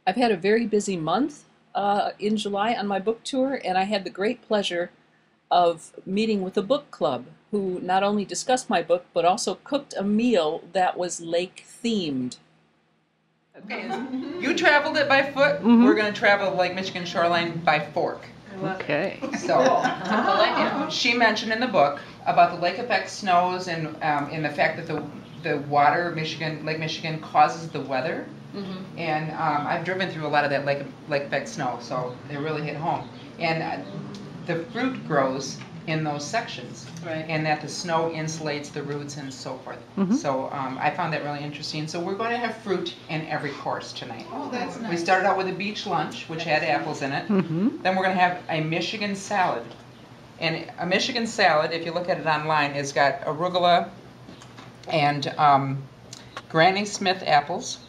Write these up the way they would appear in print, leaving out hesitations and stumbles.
I've had a very busy month in July on my book tour, and I had the great pleasure of meeting with a book club who not only discussed my book but also cooked a meal that was lake themed. Okay, you traveled it by foot. We're going to travel the Lake Michigan shoreline by fork. Okay. So, she mentioned in the book about the lake effect snows and the fact that the water Lake Michigan causes the weather. And I've driven through a lot of that lake effect snow, so it really hit home. And the fruit grows in those sections, Right. and that the snow insulates the roots and so forth. So I found that really interesting. So we're going to have fruit in every course tonight. Oh, that's nice. We started out with a beach lunch, which had apples in it. Then we're going to have a Michigan salad. And a Michigan salad, if you look at it online, has got arugula and Granny Smith apples.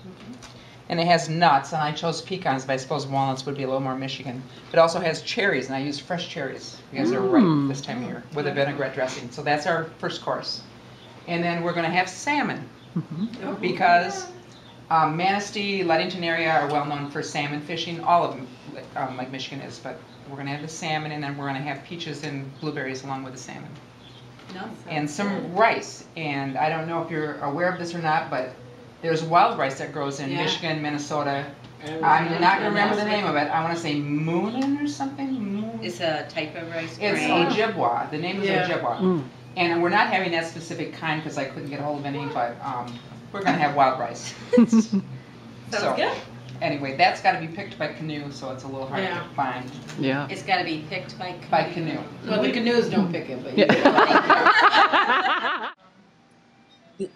And it has nuts, and I chose pecans, but I suppose walnuts would be a little more Michigan. It also has cherries, and I used fresh cherries because they're ripe this time of year with a vinaigrette dressing. So that's our first course. And then we're going to have salmon because Manistee, Ludington area are well known for salmon fishing. All of them, like Michigan is, but we're going to have the salmon, and then we're going to have peaches and blueberries along with the salmon. And some rice. And I don't know if you're aware of this or not, but there's wild rice that grows in Michigan, Minnesota. I'm not going to remember the name of it. I want to say Moonin or something. It's a type of rice It's grain. Ojibwa. The name is Ojibwa. And we're not having that specific kind because I couldn't get a hold of any, but we're going to have wild rice. Sounds good. Anyway, that's got to be picked by canoe, so it's a little hard to find. Yeah. It's got to be picked by Canoe. Well, the canoes don't pick it, but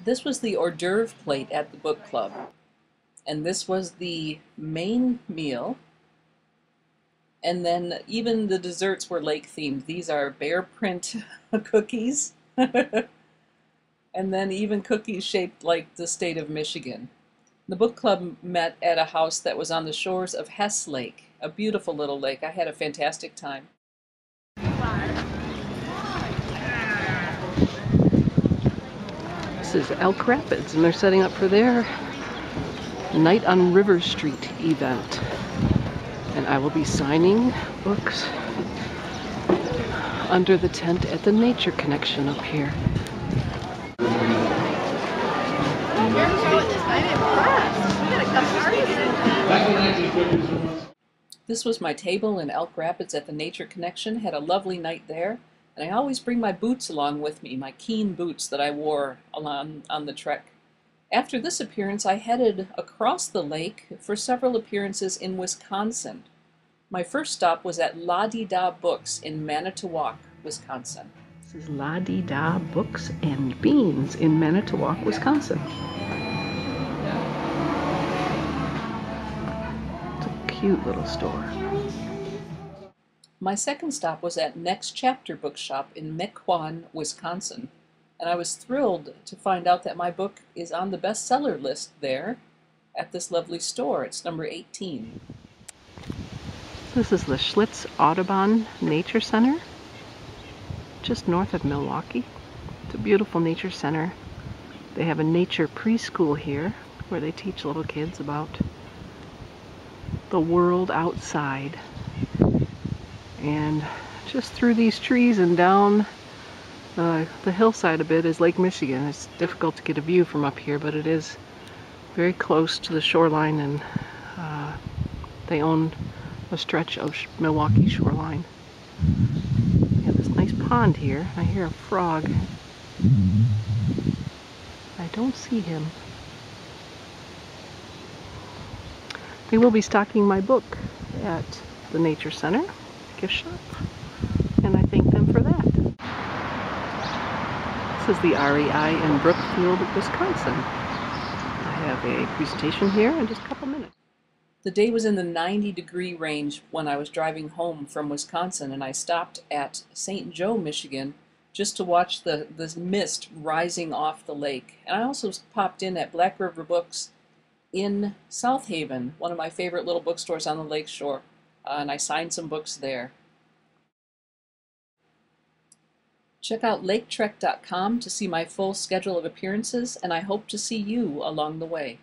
This was the hors d'oeuvre plate at the book club, and this was the main meal, and then even the desserts were lake themed. These are bear print cookies, and then even cookies shaped like the state of Michigan. The book club met at a house that was on the shores of Hess Lake, a beautiful little lake. I had a fantastic time. This is Elk Rapids, and they're setting up for their Night on River Street event. And I will be signing books under the tent at the Nature Connection up here. This was my table in Elk Rapids at the Nature Connection. Had a lovely night there. And I always bring my boots along with me, my keen boots that I wore on the trek. After this appearance, I headed across the lake for several appearances in Wisconsin. My first stop was at La Di Da Books in Manitowoc, Wisconsin. This is La Di Da Books and Beans in Manitowoc, Wisconsin. It's a cute little store. My second stop was at Next Chapter Bookshop in Mequon, Wisconsin, and I was thrilled to find out that my book is on the bestseller list there at this lovely store. It's number 18. This is the Schlitz Audubon Nature Center, just north of Milwaukee. It's a beautiful nature center. They have a nature preschool here where they teach little kids about the world outside. And just through these trees and down the hillside a bit is Lake Michigan. It's difficult to get a view from up here, but it is very close to the shoreline, and they own a stretch of Milwaukee shoreline. We have this nice pond here. I hear a frog. I don't see him. They will be stocking my book at the Nature Center gift shop, and I thank them for that. This is the REI in Brookfield, Wisconsin. I have a presentation here in just a couple minutes. The day was in the 90-degree range when I was driving home from Wisconsin, and I stopped at St. Joe, Michigan, just to watch this mist rising off the lake. And I also popped in at Black River Books in South Haven, one of my favorite little bookstores on the lake shore. And I signed some books there. Check out laketrek.com to see my full schedule of appearances, and I hope to see you along the way.